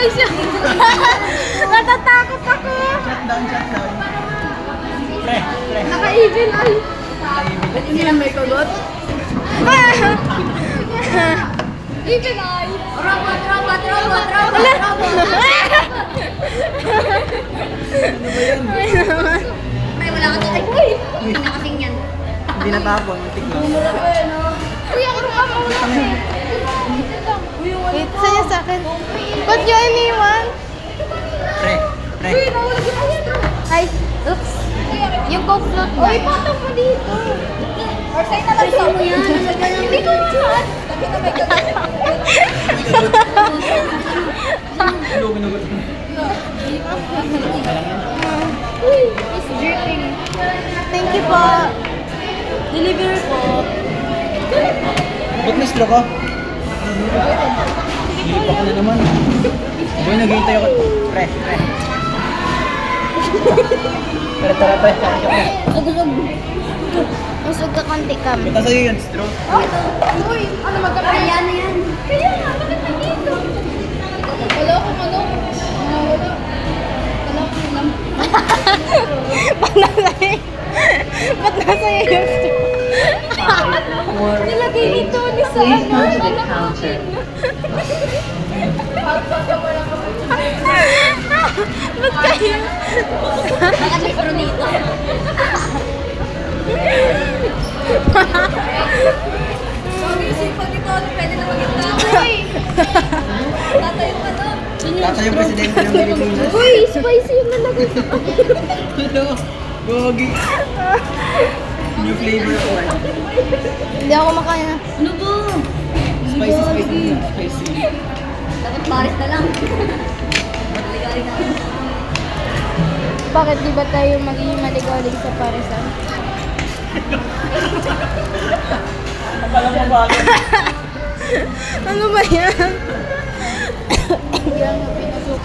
guys yun. Natatakot ako. Shutdown. Pre. Naka-even ay. Hindi na may kagot. Even ay. Robot. May wala ka tayo. Uy! Hindi na kasing yan. Hindi natapon, muntik lang. Kuya, ano ka mauna? Wait, sa'yo sa akin. Ba't nyo iniwan? Pre. Ay, oops. Yung coke float ba? Uy, patong mo dito. Or sa'yo na lang sa mo yan. Hindi ko makaan. Ginugot. Uy, it's dripping. Thank you po. Delivery po. Ba't na-straw ka? Hilipa ka na naman. Boy, naghihintay ako. Pre. Tara, pre. Usog ka konti kami. Bata sa'yo yan, straw. Uy, ano magkakaya na yan? Kaya nga, bakit nandito? Wala ko. Wala ko lang. Ba't nasa iyo yung straw? Nilagay nito ni sa ano? Ba't kayo? Bakit may straw nito? Pag ito, pwede na maganda. Uy! Tatayo pa to. Tata yung presidente ng Pilipinas. Uy! Spicy yung nalagay sa Ano? Gogi. New flavor ko. Hindi ako makain na. Ano ba? Spicy. Dapat baris na lang. Bakit di ba tayo magiging maligalig sa parisan? Ano ba yan? Yan ang pinasok.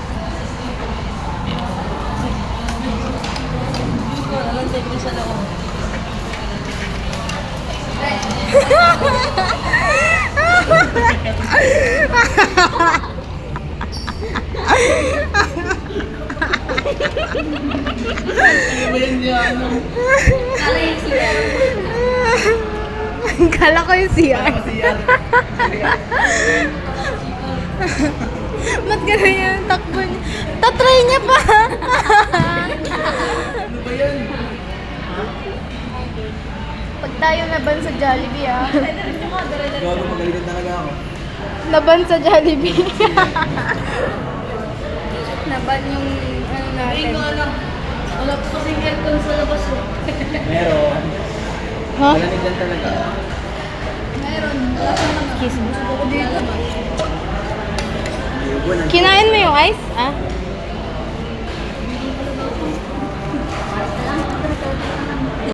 Kala ko yung CR. Ba't gano'n yan? Takbo niya. Tatry niya pa! Ano ba yan? Pag tayo naban sa Jollibee Gago, magalit talaga ako. Naban sa Jollibee. Naban yung ano natin. Wala po kasing aircon sa labas eh. Meron. Ha? Malamig lang talaga. Meron. Kiss mo. Ako dito. Ayun, Kinain mo yung ice? Ah?